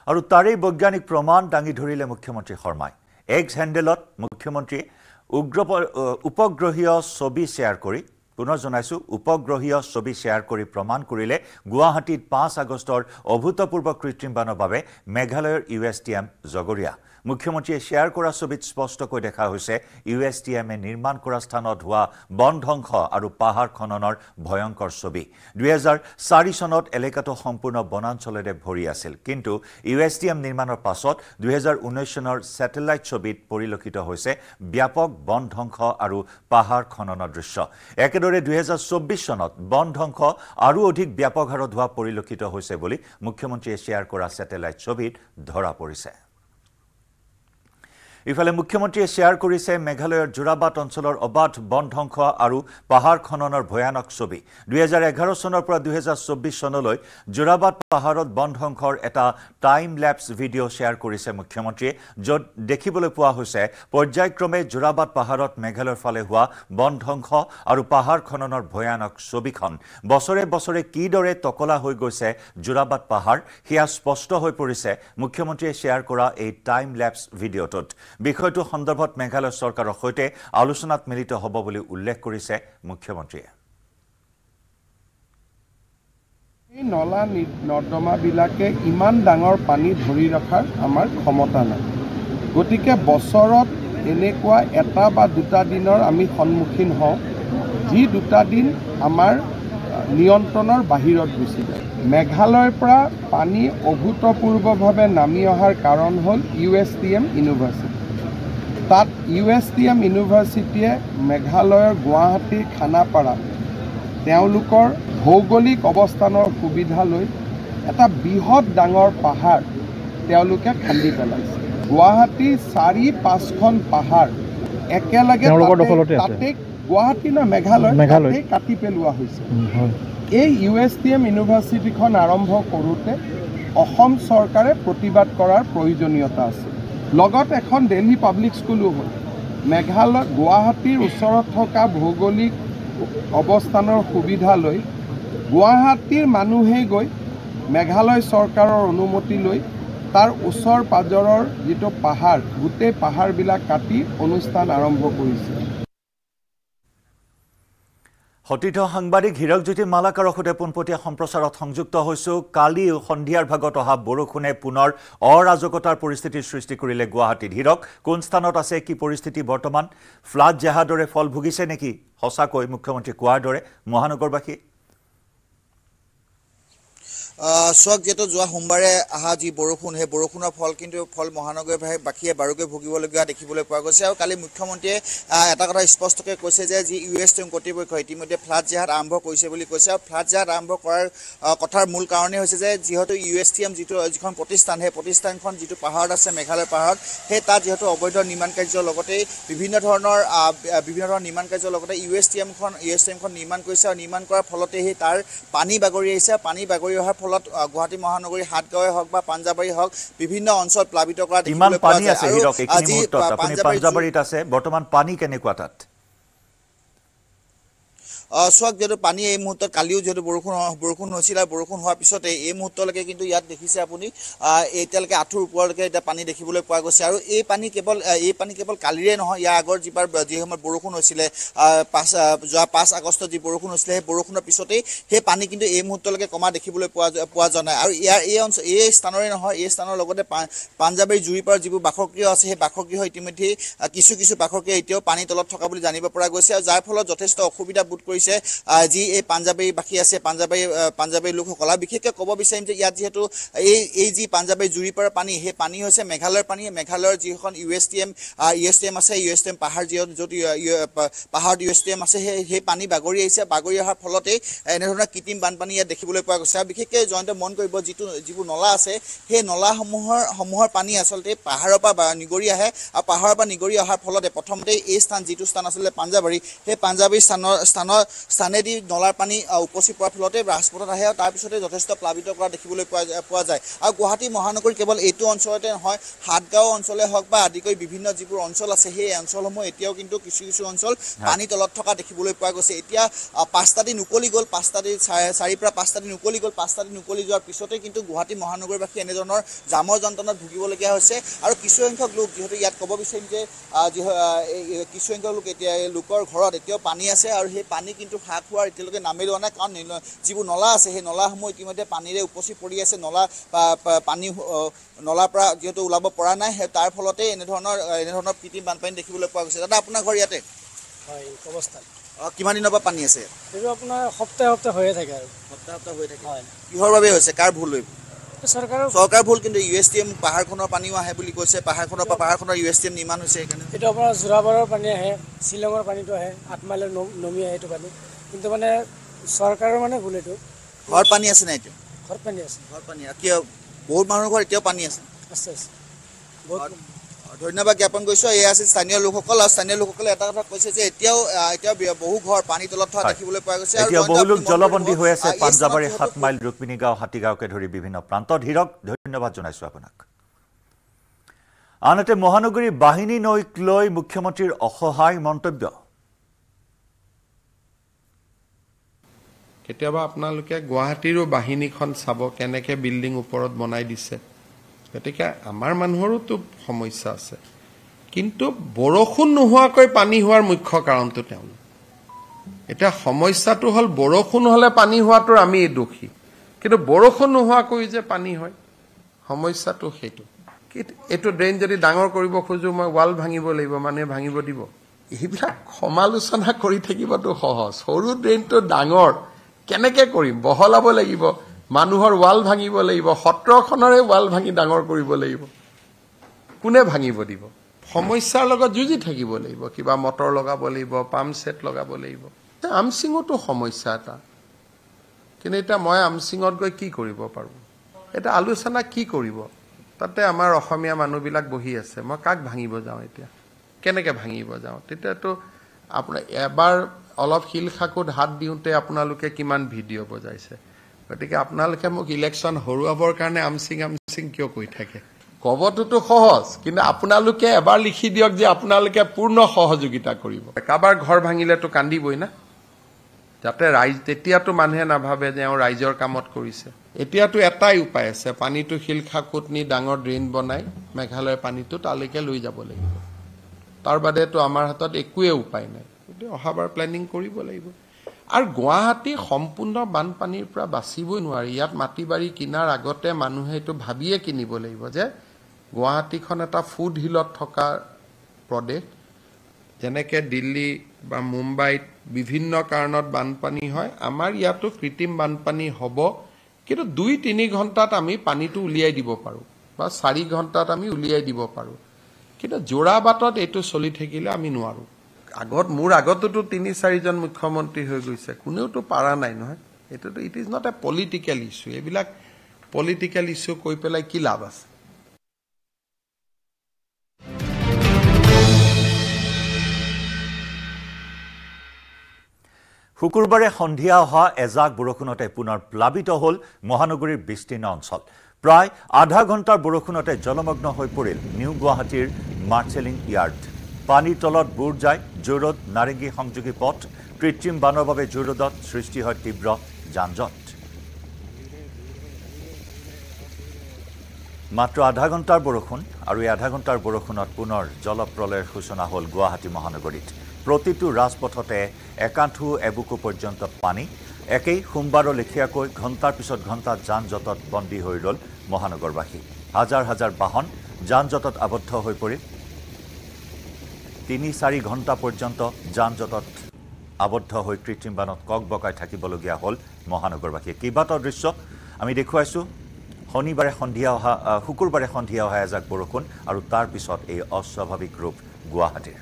আৰু তাৰেই বৈজ্ঞানিক প্ৰমাণ দাঙি ধৰিলে মুখ্যমন্ত্ৰী শৰ্মাই এক্স হেণ্ডেলত মুখ্যমন্ত্ৰীয়ে উপগ্ৰহীয় ছবি শ্বেয়াৰ কৰি পুনৰ জনাইছো উপগ্ৰহীয় ছবি শ্বেয়াৰ কৰি প্ৰমাণ কৰিলে গুৱাহাটীত 5 আগষ্টৰ অভূতপূৰ্ব কৃত্ৰিম বানৰ বাবে মেঘালয়ৰ USDM জগৰীয়া মুখ্যমন্ত্ৰীয়ে শ্বেয়াৰ কৰা ছবিত স্পষ্টকৈ দেখা হৈছে USDMে নিৰ্মাণ কৰা স্থানত হোৱা বন ধ্বংস আৰু পাহাৰ খননৰ ভয়ংকৰ ছবি 2004 চনত এলেকাটো সম্পূৰ্ণ বনাঞ্চলেৰে ভৰি আছিল কিন্তু USDM নিৰ্মাণৰ পাছত 2019 চনৰ স্যাটেলাইট ছবিত পৰিলক্ষিত হৈছে ব্যাপক বন ধ্বংস আৰু পাহাৰ খননৰ দৃশ্য একেদৰে 2024 চনত বন ধ্বংস আৰু অধিক ব্যাপক হাৰত হোৱা পৰিলক্ষিত হৈছে বুলি মুখ্যমন্ত্ৰীয়ে শ্বেয়াৰ কৰা স্যাটেলাইট ছবিত ধৰা পৰিছে ইফালে মুখ্যমন্ত্ৰীয়ে শ্বেয়াৰ কৰিছে মেঘালয়ৰ জোৰাবাট অঞ্চলৰ অবাধ বন ধ্বংস আৰু পাহাৰ খননৰ ভয়ানক ছবি 2011 চনৰ পৰা 2024 চনলৈ জোৰাবাট পাহাৰত বন ধ্বংসৰ এটা টাইম ল্যাপছ ভিডিঅ' শ্বেয়াৰ কৰিছে মুখ্যমন্ত্ৰীয়ে য'ত দেখিবলৈ পোৱা হৈছে পৰ্যায়ক্ৰমে জোৰাবাট পাহাৰত মেঘালয়ৰ ফালে হোৱা বন ধ্বংস আৰু পাহাৰ খননৰ ভয়ানক ছবিখন বছৰে বছৰে কিদৰে তকলা হৈ গৈছে জোৰাবাট পাহাৰ হিয়া স্পষ্ট হৈ পৰিছে মুখ্যমন্ত্ৰীয়ে শ্বেয়াৰ কৰা এই টাইম ল্যাপছ ভিডিঅ'টোত বিষয়টো সন্দৰ্ভত মেঘালয় চৰকাৰৰ সৈতে আলোচনাত মিলিত হ'ব বুলি উল্লেখ কৰিছে মুখ্যমন্ত্ৰীয়ে এই নলা নৰ্দমাবিলাকে ইমান ডাঙৰ পানী ধৰি ৰখাৰ আমাৰ ক্ষমতা নাই গতিকে বছৰত এনেকুৱা এটা বা দুটা দিনৰ আমি সন্মুখীন হওঁ যি দুটা দিন আমাৰ নিয়ন্ত্ৰণৰ বাহিৰত গুচি যায় মেঘালয়ৰ পৰা পানী অভূতপূৰ্বভাৱে নামি অহাৰ কাৰণ হ'ল USDM ইউনিভাৰ্চিটি তাত USDM ইউনিভাৰ্চিটিয়ে মেঘালয়ৰ গুৱাহাটীৰ খানাপাৰা তেওঁলোকৰ ভৌগোলিক অৱস্থানৰ সুবিধা লৈ এটা বৃহৎ ডাঙৰ পাহাৰ তেওঁলোকে খান্দি পেলাইছে গুৱাহাটী 4-5খন পাহাৰ একেলগে তাতে গুৱাহাটী ন মেঘালয় কাটি পেলোৱা হৈছে এই USDM ইউনিভাৰ্চিটিখন আৰম্ভ কৰোঁতে অসম চৰকাৰে প্ৰতিবাদ কৰাৰ প্ৰয়োজনীয়তা আছে লগত এখন দিল্লী পাব্লিক স্কুলো হ'ল মেঘালয় গুৱাহাটীৰ ওচৰত থকা ভৌগোলিক অৱস্থানৰ সুবিধা লৈ গুৱাহাটীৰ মানুহে গৈ মেঘালয় চৰকাৰৰ অনুমতি লৈ তাৰ ওচৰ পাজৰৰ যিটো পাহাৰ গোটেই পাহাৰবিলাক কাটি অনুষ্ঠান আৰম্ভ কৰিছে হতিত সাংবাদিক হীৰকজ্যোতি মালাকাৰৰ সৈতে পোনপটীয়া সম্প্ৰচাৰত সংযুক্ত হৈছো কালি সন্ধিয়াৰ ভাগত অহা বৰষুণে পুনৰ অৰাজকতাৰ পৰিস্থিতিৰ সৃষ্টি কৰিলে গুৱাহাটীত হীৰক কোন স্থানত আছে কি পৰিস্থিতি বৰ্তমান ফ্লাড জাহাদৰে ফল ভুগিছে নেকি সঁচাকৈ মুখ্যমন্ত্ৰী কোৱাৰ দৰে মহানগৰবাসী চক যেহেতু যোৱা সোমবাৰে অহা যি বৰষুণ সেই বৰষুণৰ ফল মহানগৰবাসীয়ে বাৰুকৈ ভুগিবলগীয়া দেখিবলৈ পোৱা গৈছে আৰু কালি মুখ্যমন্ত্ৰীয়ে এটা কথা স্পষ্টকৈ কৈছে যে যি USTM কৰ্তৃপক্ষ ইতিমধ্যে ফ্লাড জেহাদ আৰম্ভ কৰিছে বুলি কৈছে আৰু ফ্লাড জেহাদ আৰম্ভ কৰাৰ কথাৰ মূল কাৰণেই হৈছে যে যিহেতু USTM যিখন প্ৰতিষ্ঠান সেই প্ৰতিষ্ঠানখন যিটো পাহাৰত আছে মেঘালয় পাহাৰত সেই তাত যিহেতু অবৈধ নিৰ্মাণ কাৰ্যৰ লগতে বিভিন্ন ধৰণৰ নিৰ্মাণ কাৰ্যৰ লগতে USTMখন নিৰ্মাণ কৰিছে আৰু নিৰ্মাণ কৰাৰ ফলতে সেই তাৰ পানী বাগৰি আহিছে পানী বাগৰি অহাৰ ফলত গুৱাহাটী মহানগৰী হাটগাঁৱে হওক বা পাঞ্জাবাৰী হওক বিভিন্ন অঞ্চল প্লাবিত কৰা দেখিবলৈ পোৱা যায় আৰু আজি পাঞ্জাবাৰীত আছে বৰ্তমান পানী কেনেকুৱা তাত চক যেহেতু পানী এই মুহূৰ্তত কালিও যেহেতু বৰষুণ হৈছিল আৰু বৰষুণ হোৱাৰ পিছতে এই মুহূৰ্তলৈকে কিন্তু ইয়াত দেখিছে আপুনি এতিয়ালৈকে আঁঠুৰ ওপৰলৈকে এতিয়া পানী দেখিবলৈ পোৱা গৈছে আৰু এই পানী কেৱল কালিৰে নহয় ইয়াৰ আগৰ যি সময়ত বৰষুণ হৈছিলে যোৱা 5 আগষ্টত যি বৰষুণ হৈছিলে সেই বৰষুণৰ পিছতেই সেই পানী কিন্তু এই মুহূৰ্তলৈকে কমা দেখিবলৈ পোৱা যোৱা নাই আৰু ইয়াৰ এই স্থানৰে নহয় এই স্থানৰ লগতে পাঞ্জাবাৰী জুৰিপাৰ যিবোৰ বাসগৃহ আছে সেই বাসগৃহ ইতিমধ্যে কিছু বাসগৃহ এতিয়াও পানী তলত থকা বুলি জানিব পৰা গৈছে আৰু যাৰ ফলত যথেষ্ট অসুবিধা বোধ কৰিছে যি এই পাঞ্জাবাৰীবাসী আছে পাঞ্জাবাৰী লোকসকল বিশেষকৈ ক'ব বিচাৰিম যে ইয়াত যিহেতু এই যি পাঞ্জাবাৰী জুৰিপাৰ পানী সেই পানী হৈছে মেঘালয়ৰ পানী মেঘালয়ৰ যিখন USTM আছে USTM পাহাৰ য'ত পাহাৰত USTM আছে সেই পানী বাগৰি আহিছে বাগৰি অহাৰ ফলতে এনেধৰণৰ কৃত্ৰিম বানপানী ইয়াত দেখিবলৈ পোৱা গৈছে আৰু বিশেষকৈ জয়ন্ত মন কৰিব যিবোৰ নলা আছে সেই নলাসমূহৰ পানী আচলতে পাহাৰৰ পৰা নিগৰি আহে আৰু পাহাৰৰ পৰা নিগৰি অহাৰ ফলতে প্ৰথমতে এই যিটো স্থান আছিলে পাঞ্জাবাৰী সেই পাঞ্জাবাৰী স্থানেদি নলাৰ পানী উপচি পৰাৰ ফলতে ৰাজপথত আহে আৰু তাৰপিছতে যথেষ্ট প্লাবিত কৰা দেখিবলৈ পোৱা যায় আৰু গুৱাহাটী মহানগৰী কেৱল এইটো অঞ্চলতে নহয় হাটগাঁও অঞ্চলে হওক বা আদিকৈ বিভিন্ন যিবোৰ অঞ্চল আছে সেই অঞ্চলসমূহ এতিয়াও কিন্তু কিছু অঞ্চল পানী তলত থকা দেখিবলৈ পোৱা গৈছে এতিয়া 5টা দিন উকলি গ'ল 5টা দিন 4 পৰা 5টা দিন উকলি গ'ল 5টা দিন উকলি যোৱাৰ পিছতে কিন্তু গুৱাহাটী মহানগৰবাসী এনেধৰণৰ জামৰ যন্ত্ৰণাত ভুগিবলগীয়া হৈছে আৰু কিছুসংখ্যক লোক যিহেতু ইয়াত ক'ব বিচাৰিম যে কিছুসংখ্যক লোক এতিয়া লোকৰ ঘৰত এতিয়াও পানী আছে আৰু সেই পানী কিন্তু হ্ৰাস হোৱাৰ এতিয়ালৈকে নামেই লোৱা নাই কাৰণ যিবোৰ নলা আছে সেই নলাসমূহ ইতিমধ্যে পানীৰে উপচি পৰি আছে নলাৰ পৰা যিহেতু ওলাব পৰা নাই তাৰ ফলতে এনেধৰণৰ কৃত্ৰিম বানপানী দেখিবলৈ পোৱা গৈছে দাদা আপোনাৰ ঘৰ ইয়াতে হয় অৱস্থা কিমান দিনৰ পৰা পানী আছে এইটো আপোনাৰ সপ্তাহে হৈয়ে থাকে আৰু সপ্তাহে হৈ থাকে হয় কিহৰ বাবে হৈছে কাৰ ভুল লৈ চৰকাৰ ভুল কিন্তু USTM পাহাৰখনৰ পানীও আহে বুলি কৈছে পাহাৰখনৰ USTM নিৰ্মাণ হৈছে সেইকাৰণে এইটো আপোনাৰ যোৰাবাৰৰ পানী আহে শ্বিলঙৰ পানীটো আহে 8 মাইলৰ নমি আহে এইটো পানী কিন্তু মানে চৰকাৰৰ মানে ভুল এইটো ঘৰ পানী আছে নাই এতিয়া ঘৰ পানী আছে কিয় বহুত মানুহৰ ঘৰ এতিয়াও পানী আছে বহুত ধন্যবাদ জ্ঞাপন কৰিছোঁ এয়া আছিল স্থানীয় লোকসকল আৰু স্থানীয় লোকসকলে এটা কথা কৈছে যে এতিয়াও বহু ঘৰ পানী তলত থকা দেখিবলৈ পোৱা গৈছে এতিয়া বহু লোক জলবন্দী হৈ আছে পাঞ্জাবাৰী 7 মাইল ৰুক্মিণীগাঁও হাতীগাঁওকে ধৰি বিভিন্ন প্ৰান্তত হীৰক ধন্যবাদ জনাইছোঁ আপোনাক আনহাতে মহানগৰী বাহিনী নৈক লৈ মুখ্যমন্ত্ৰীৰ অসহায় মন্তব্য কেতিয়াবা আপোনালোকে গুৱাহাটীৰো বাহিনীখন চাব কেনেকৈ বিল্ডিং ওপৰত বনাই দিছে গতিকে আমাৰ মানুহৰোতো সমস্যা আছে কিন্তু বৰষুণ নোহোৱাকৈ পানী হোৱাৰ মুখ্য কাৰণটো তেওঁলোক এটা সমস্যাটো হ'ল বৰষুণ হ'লে পানী হোৱাটোৰ আমি দোষী কিন্তু বৰষুণ নোহোৱাকৈ যে পানী হয় সমস্যাটো সেইটো এইটো ড্ৰেইন যদি ডাঙৰ কৰিব খোজো মই ৱাল ভাঙিব লাগিব মানুহে ভাঙিব দিব এইবিলাক সমালোচনা কৰি থাকিবতো সহজ সৰু ড্ৰেইনটো ডাঙৰ কেনেকৈ কৰিম বহলাব লাগিব মানুহৰ ৱাল ভাঙিব লাগিব 17খনৰে ৱাল ভাঙি ডাঙৰ কৰিব লাগিব কোনে ভাঙিব দিব সমস্যাৰ লগত যুঁজি থাকিব লাগিব কিবা মটৰ লগাব লাগিব পাম্প সেট লগাব লাগিব আমচিঙতো সমস্যা এটা কিন্তু এতিয়া মই আমচিঙত গৈ কি কৰিব পাৰোঁ এটা আলোচনা কি কৰিব তাতে আমাৰ অসমীয়া মানুহবিলাক বহি আছে মই কাক ভাঙিব যাওঁ এতিয়া কেনেকৈ ভাঙিব যাওঁ তেতিয়াতো আপোনাৰ এবাৰ অলপ শিল খাকুত হাত দিওঁতে আপোনালোকে কিমান ভিডিঅ' বজাইছে গতিকে আপোনালোকে মোক ইলেকশ্যন হৰুৱাবৰ কাৰণে আমচিং কিয় কৈ থাকে ক'বটোতো সহজ কিন্তু আপোনালোকে এবাৰ লিখি দিয়ক যে আপোনালোকে পূৰ্ণ সহযোগিতা কৰিব কাৰোবাৰ ঘৰ ভাঙিলেতো কান্দিবই না যাতে তেতিয়াতো মানুহে নাভাবে যে ৰাইজৰ কামত কৰিছে এতিয়াতো এটাই উপায় আছে পানীটো শিল খাকুত নি ডাঙৰ ড্ৰেইন বনাই মেঘালয়ৰ পানীটো তালৈকে লৈ যাব লাগিব তাৰ বাদেতো আমাৰ হাতত একোৱে উপায় নাই অহাবাৰ প্লেনিং কৰিব লাগিব আৰু গুৱাহাটী সম্পূৰ্ণ বানপানীৰ পৰা বাচিবই নোৱাৰি ইয়াত মাটি বাৰী কিনাৰ আগতে মানুহে এইটো ভাবিয়ে কিনিব লাগিব যে গুৱাহাটীখন এটা ফুড হিলত থকা প্ৰদেশ যেনেকৈ দিল্লী বা মুম্বাইত বিভিন্ন কাৰণত বানপানী হয় আমাৰ ইয়াতো কৃত্ৰিম বানপানী হ'ব কিন্তু 2-3 ঘণ্টাত আমি পানীটো উলিয়াই দিব পাৰোঁ বা 4 ঘণ্টাত আমি উলিয়াই দিব পাৰোঁ কিন্তু যোৰাবাটত এইটো চলি থাকিলে আমি নোৱাৰোঁ মোৰ আগততো 3-4 জন মুখ্যমন্ত্ৰী হৈ গৈছে কোনেওতো পাৰা নাই নহয় এইটোতো it is not a political issue এইবিলাক পলিটিকেল ইছ্যু কৈ পেলাই কি লাভ আছে শুকুৰবাৰে সন্ধিয়া অহা এজাক বৰষুণতে পুনৰ প্লাবিত হ'ল মহানগৰীৰ বিস্তীৰ্ণ অঞ্চল প্ৰায় আধা ঘণ্টাৰ বৰষুণতে জলমগ্ন হৈ পৰিল নিউ গুৱাহাটীৰ মাৰ্চেলিং য়াৰ্ড পানীৰ তলত বুৰ যায় জোৰদ নাৰেংগী সংযোগী পথ কৃত্ৰিম বানৰ বাবে জোৰদত সৃষ্টি হয় তীব্ৰ যানজঁট মাত্ৰ আধা ঘণ্টাৰ বৰষুণ আৰু এই আধা ঘণ্টাৰ বৰষুণত পুনৰ জলপ্ৰলয়ৰ সূচনা হ'ল গুৱাহাটী মহানগৰীত প্ৰতিটো ৰাজপথতে একাঠু এবুকু পৰ্যন্ত পানী একেই সোমবাৰৰ লেখীয়াকৈ ঘণ্টাৰ পিছত ঘণ্টা যান-জঁটত বন্দী হৈ ৰ'ল মহানগৰবাসী হাজাৰ হাজাৰ বাহন যান-জঁটত আবদ্ধ হৈ পৰিল 3-4 ঘণ্টা পৰ্যন্ত যান-জঁটত আবদ্ধ হৈ কৃত্ৰিম বানত ককবকাই থাকিবলগীয়া হ'ল মহানগৰবাসী কেইবাটাও দৃশ্য আমি দেখুৱাইছোঁ শুকুৰবাৰে সন্ধিয়া অহা এজাক বৰষুণ আৰু তাৰ পিছত এই অস্বাভাৱিক ৰূপ গুৱাহাটীৰ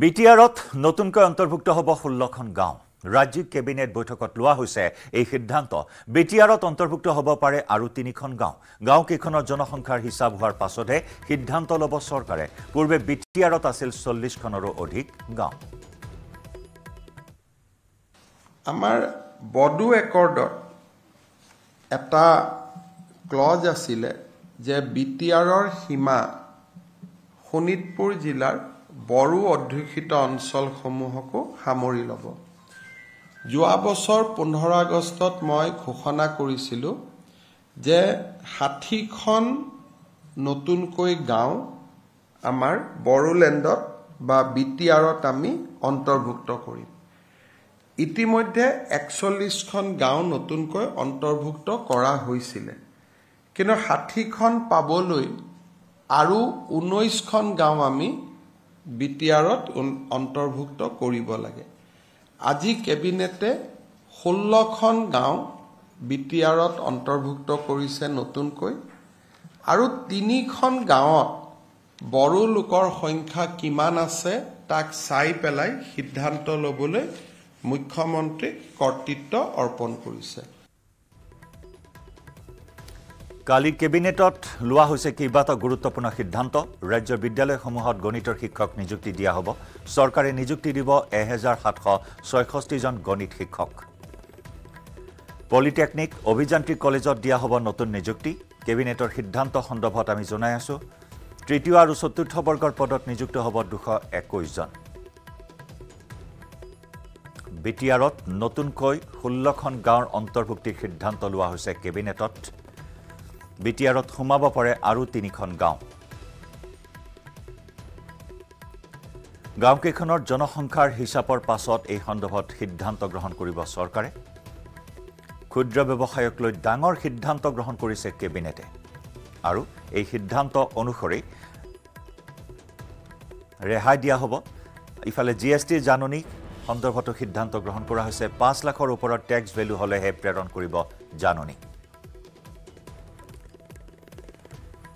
বিটিআৰত নতুনকৈ অন্তৰ্ভুক্ত হ'ব 16খন গাঁও ৰাজ্যিক কেবিনেট বৈঠকত লোৱা হৈছে এই সিদ্ধান্ত বিটিআৰত অন্তৰ্ভুক্ত হ'ব পাৰে আৰু 3খন গাঁওকেইখনৰ জনসংখ্যাৰ হিচাপ হোৱাৰ পাছতহে সিদ্ধান্ত ল'ব চৰকাৰে পূৰ্বে বিটিআৰত আছিল 40খনৰো অধিক গাঁও আমাৰ বডো একৰ্ডত এটা ক্লজ আছিলে যে বিটিআৰৰ সীমা শোণিতপুৰ জিলাৰ বড়ো অধ্যুষিত অঞ্চলসমূহকো সামৰি ল'ব যোৱা বছৰ 15 আগষ্টত মই ঘোষণা কৰিছিলোঁ যে 60খন নতুনকৈ গাঁও আমাৰ বড়োলেণ্ডত বা বিটিআৰত আমি অন্তৰ্ভুক্ত কৰিম ইতিমধ্যে 41খন গাঁও নতুনকৈ অন্তৰ্ভুক্ত কৰা হৈছিলে কিন্তু 60খন পাবলৈ আৰু 19খন গাঁও আমি বিটিআৰত অন্তৰ্ভুক্ত কৰিব লাগে আজি কেবিনেটে 16খন গাঁও বিটিআৰত অন্তৰ্ভুক্ত কৰিছে নতুনকৈ আৰু 3খন গাঁৱত বড়ো লোকৰ সংখ্যা কিমান আছে তাক চাই পেলাই সিদ্ধান্ত ল'বলৈ মুখ্যমন্ত্ৰীক কৰ্তৃত্ব অৰ্পণ কৰিছে কালি কেবিনেটত লোৱা হৈছে কেইবাটাও গুৰুত্বপূৰ্ণ সিদ্ধান্ত ৰাজ্যৰ বিদ্যালয়সমূহত গণিতৰ শিক্ষক নিযুক্তি দিয়া হ'ব চৰকাৰে নিযুক্তি দিব 1766 জন গণিত শিক্ষক পলিটেকনিক অভিযান্ত্ৰিক কলেজত দিয়া হ'ব নতুন নিযুক্তি কেবিনেটৰ সিদ্ধান্ত সন্দৰ্ভত আমি জনাই আছো তৃতীয় আৰু চতুৰ্থ বৰ্গৰ পদত নিযুক্ত হ'ব 221 জন বিটিআৰত নতুনকৈ 16খন গাঁৱৰ অন্তৰ্ভুক্তিৰ সিদ্ধান্ত লোৱা হৈছে কেবিনেটত বিটিআৰত সোমাব পাৰে আৰু 3খন গাঁও গাঁওকেইখনৰ জনসংখ্যাৰ হিচাপৰ পাছত এই সন্দৰ্ভত সিদ্ধান্ত গ্ৰহণ কৰিব চৰকাৰে ক্ষুদ্ৰ ব্যৱসায়ক লৈ ডাঙৰ সিদ্ধান্ত গ্ৰহণ কৰিছে কেবিনেটে আৰু এই সিদ্ধান্ত অনুসৰি ৰেহাই দিয়া হ'ব ইফালে জিএছটি জাননী সন্দৰ্ভত সিদ্ধান্ত গ্ৰহণ কৰা হৈছে 5 লাখৰ ওপৰত টেক্স ভ্যালু হলেহে প্ৰেৰণ কৰিব জাননী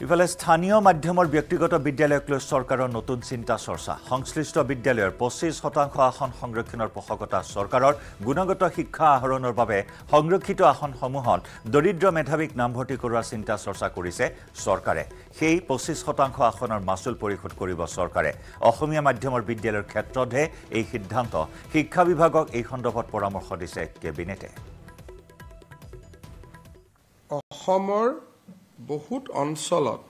ইফালে স্থানীয় মাধ্যমৰ ব্যক্তিগত বিদ্যালয়ক লৈ চৰকাৰৰ নতুন চিন্তা চৰ্চা সংশ্লিষ্ট বিদ্যালয়ৰ 25% আসন সংৰক্ষণৰ পোষকতা চৰকাৰৰ গুণগত শিক্ষা আহৰণৰ বাবে সংৰক্ষিত আসনসমূহত দৰিদ্ৰ মেধাৱীক নামভৰ্তি কৰাৰ চিন্তা চৰ্চা কৰিছে চৰকাৰে সেই 25% আসনৰ মাচুল পৰিশোধ কৰিব চৰকাৰে অসমীয়া মাধ্যমৰ বিদ্যালয়ৰ ক্ষেত্ৰতহে এই সিদ্ধান্ত শিক্ষা বিভাগক এই সন্দৰ্ভত পৰামৰ্শ দিছে কেবিনেটে অসমৰ বহুত অঞ্চলত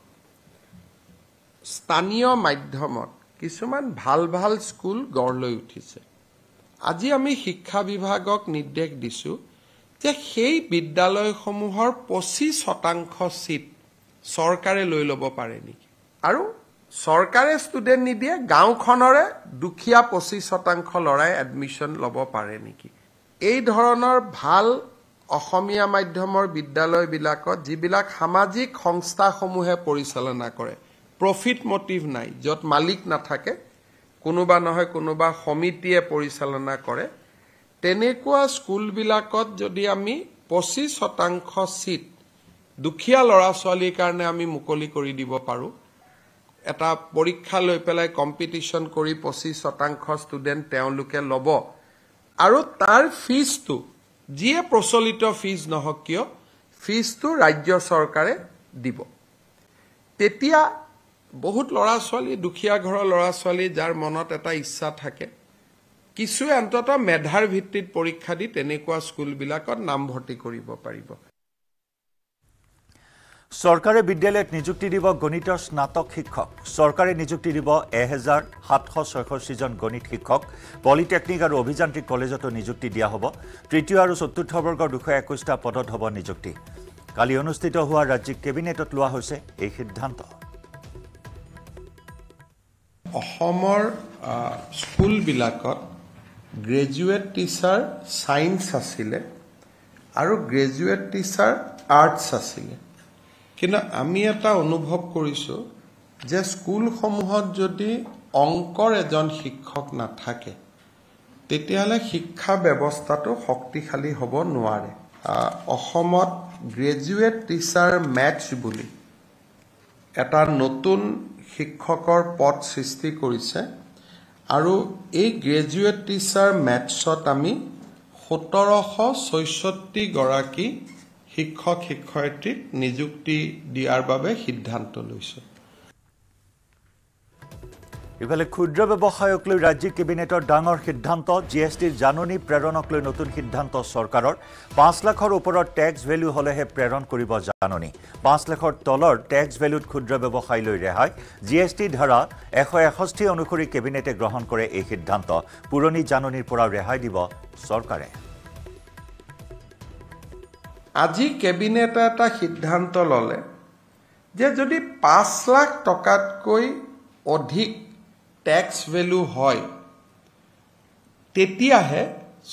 স্থানীয় মাধ্যমত কিছুমান ভাল ভাল স্কুল গঢ় লৈ উঠিছে আজি আমি শিক্ষা বিভাগক নিৰ্দেশ দিছো যে সেই বিদ্যালয়সমূহৰ 25% সিট চৰকাৰে লৈ ল'ব পাৰে নেকি আৰু চৰকাৰে ষ্টুডেণ্ট নিদিয়ে গাঁওখনৰে দুখীয়া 25% লৰাই এডমিশ্যন ল'ব পাৰে নেকি এই ধৰণৰ ভাল অসমীয়া মাধ্যমৰ বিদ্যালয়বিলাকত যিবিলাক সামাজিক সংস্থাসমূহে পৰিচালনা কৰে, প্ৰফিট মটিভ নাই, য'ত মালিক নাথাকে, কোনোবা নহয় কোনোবা সমিতিয়ে পৰিচালনা কৰে, তেনেকুৱা স্কুলবিলাকত যদি আমি 25% সিট দুখীয়া ল'ৰা ছোৱালীৰ কাৰণে আমি মুকলি কৰি দিব পাৰোঁ, এটা পৰীক্ষা লৈ পেলাই কম্পিটিশ্যন কৰি 25% ষ্টুডেণ্ট তেওঁলোকে ল'ব, আৰু তাৰ ফিজটো যিয়ে প্ৰচলিত ফিজ নহওক কিয় ফিজটো ৰাজ্য চৰকাৰে দিব। তেতিয়া বহুত ল'ৰা ছোৱালী, দুখীয়া ঘৰৰ ল'ৰা ছোৱালী যাৰ মনত এটা ইচ্ছা থাকে, কিছুৱে অন্ততঃ মেধাৰ ভিত্তিত পৰীক্ষা দি তেনেকুৱা স্কুলবিলাকত নামভৰ্তি কৰিব পাৰিব। চৰকাৰে বিদ্যালয়ত নিযুক্তি দিব গণিতৰ স্নাতক শিক্ষক। চৰকাৰে নিযুক্তি দিব 1766 জন গণিত শিক্ষক। পলিটেকনিক আৰু অভিযান্ত্ৰিক কলেজতো নিযুক্তি দিয়া হ'ব। তৃতীয় আৰু চতুৰ্থ বৰ্গৰ 221টা পদত হ'ব নিযুক্তি। কালি অনুষ্ঠিত হোৱা ৰাজ্যিক কেবিনেটত লোৱা হৈছে এই সিদ্ধান্ত। অসমৰ স্কুলবিলাকত গ্ৰেজুৱেট টিচাৰ ছায়েন্স আছিলে আৰু গ্ৰেজুৱেট টিচাৰ আৰ্টছ আছিলে, কিন্তু আমি এটা অনুভৱ কৰিছোঁ যে স্কুলসমূহত যদি অংকৰ এজন শিক্ষক নাথাকে তেতিয়াহ'লে শিক্ষা ব্যৱস্থাটো শক্তিশালী হ'ব নোৱাৰে। অসমত গ্ৰেজুৱেট টিচাৰ মেথছ বুলি এটা নতুন শিক্ষকৰ পদ সৃষ্টি কৰিছে, আৰু এই গ্ৰেজুৱেট টিচাৰ মেথছত আমি 1766 গৰাকী শিক্ষক শিক্ষয়িত্ৰীক নিযুক্তি দিয়াৰ বাবে সিদ্ধান্ত লৈছে। ইফালে ক্ষুদ্ৰ ব্যৱসায়ক লৈ ৰাজ্যিক কেবিনেটৰ ডাঙৰ সিদ্ধান্ত। GSTৰ জাননী প্ৰেৰণক লৈ নতুন সিদ্ধান্ত চৰকাৰৰ। 5 লাখৰ ওপৰত টেক্স ভেলু হ'লেহে প্ৰেৰণ কৰিব জাননী। 5 লাখৰ তলৰ টেক্স ভেলুত ক্ষুদ্ৰ ব্যৱসায়লৈ ৰেহাই। GST ধাৰা 161 অনুসৰি কেবিনেটে গ্ৰহণ কৰে এই সিদ্ধান্ত। পুৰণি জাননীৰ পৰা ৰেহাই দিব চৰকাৰে। আজি কেবিনেটে এটা সিদ্ধান্ত ল'লে যে যদি 5 লাখ টকাতকৈ অধিক টেক্স ভেলু হয় তেতিয়াহে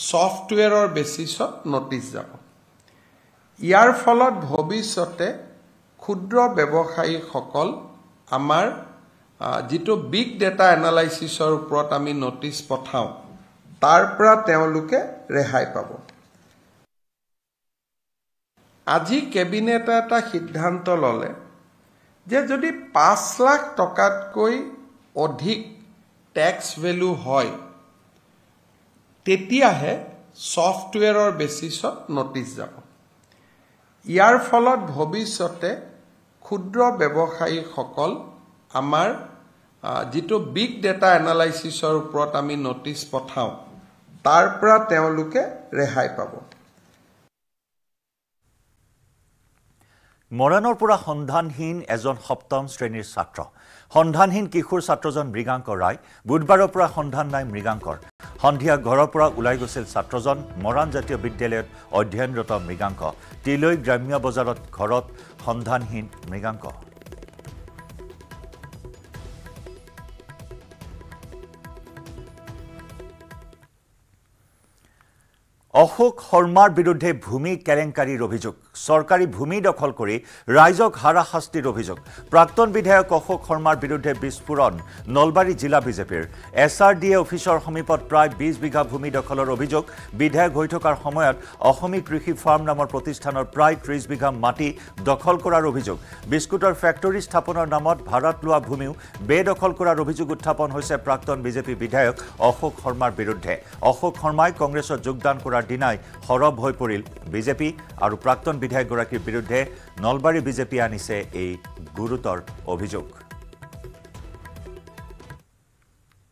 ছফ্টৱেৰৰ বেচিছত নটিচ যাব। ইয়াৰ ফলত ভৱিষ্যতে ক্ষুদ্ৰ ব্যৱসায়ীসকল আমাৰ যিটো বিগ ডেটা এনালাইচিছৰ ওপৰত আমি নটিচ পঠাওঁ তাৰ পৰা তেওঁলোকে ৰেহাই পাব। আজি কেবিনেটে এটা সিদ্ধান্ত ল'লে যে যদি 5 লাখ টকাতকৈ অধিক টেক্স ভেলু হয় তেতিয়াহে ছফ্টৱেৰৰ বেচিছত নটিচ যাব। ইয়াৰ ফলত ভৱিষ্যতে ক্ষুদ্ৰ ব্যৱসায়ীসকল আমাৰ যিটো বিগ ডেটা এনালাইচিছৰ ওপৰত আমি নটিচ পঠাওঁ তাৰ পৰা তেওঁলোকে ৰেহাই পাব। মৰাণৰ পৰা সন্ধানহীন এজন 7ম শ্ৰেণীৰ ছাত্ৰ। সন্ধানহীন কিশোৰ ছাত্ৰজন মৃগাংক ৰায়। বুধবাৰৰ পৰা সন্ধান নাই মৃগাংকৰ। সন্ধিয়া ঘৰৰ পৰা ওলাই গৈছিল ছাত্ৰজন। মৰাণ জাতীয় বিদ্যালয়ত অধ্যয়নৰত মৃগাংক। তিলৈ গ্ৰাম্য বজাৰত ঘৰত সন্ধানহীন মৃগাংক। অশোক শৰ্মাৰ বিৰুদ্ধে ভূমি কেলেংকাৰীৰ অভিযোগ। চৰকাৰী ভূমি দখল কৰি ৰাইজক হাৰাশাস্তিৰ অভিযোগ। প্ৰাক্তন বিধায়ক অশোক শৰ্মাৰ বিৰুদ্ধে বিস্ফোৰণ নলবাৰী জিলা বিজেপিৰ। SRDA অফিচৰ সমীপত প্ৰায় 20 বিঘা ভূমি দখলৰ অভিযোগ। বিধায়ক হৈ থকাৰ সময়ত অসমী কৃষি ফাৰ্ম নামৰ প্ৰতিষ্ঠানৰ প্ৰায় 30 বিঘা মাটি দখল কৰাৰ অভিযোগ। বিস্কুটৰ ফেক্টৰী স্থাপনৰ নামত ভাড়াত লোৱা ভূমিও বেদখল কৰাৰ অভিযোগ উত্থাপন হৈছে প্ৰাক্তন বিজেপি বিধায়ক অশোক শৰ্মাৰ বিৰুদ্ধে। অশোক শৰ্মাই কংগ্ৰেছত যোগদান কৰাৰ দিনাই সৰব হৈ পৰিল বিজেপি, আৰু প্ৰাক্তন বিধায়কগৰাকীৰ বিৰুদ্ধে নলবাৰী বিজেপি আনিছে এই গুৰুতৰ অভিযোগ।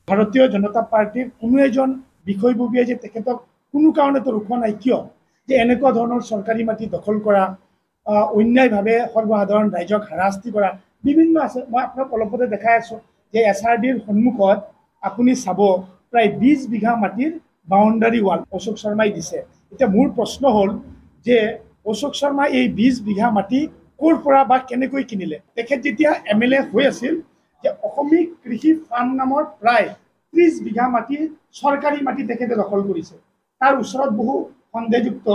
ভাৰতীয় জনতা পাৰ্টিৰ কোনো এজন বিষয়ববীয়াই যে তেখেতক কোনো কাৰণতে ৰখোৱা নাই কিয় যে এনেকুৱা ধৰণৰ চৰকাৰী মাটি দখল কৰা, অন্যায়ভাৱে সৰ্বসাধাৰণ ৰাইজক হাৰাশাস্তি কৰা বিভিন্ন আছে। মই আপোনাক অলপতে দেখাই আছোঁ যে SRDৰ সন্মুখত আপুনি চাব প্ৰায় 20 বিঘা মাটিৰ বাউণ্ডাৰী ৱাল অশোক শৰ্মাই দিছে। এতিয়া মোৰ প্ৰশ্ন হ'ল যে অশোক শৰ্মাই এই 20 বিঘা মাটি ক'ৰ পৰা বা কেনেকৈ কিনিলে? তেখেত যেতিয়া MLA হৈ আছিল যে অসমী কৃষি ফাৰ্ম নামৰ প্ৰায় 30 বিঘা মাটি চৰকাৰী মাটি তেখেতে দখল কৰিছে। তাৰ ওচৰত বহু সন্দেহযুক্ত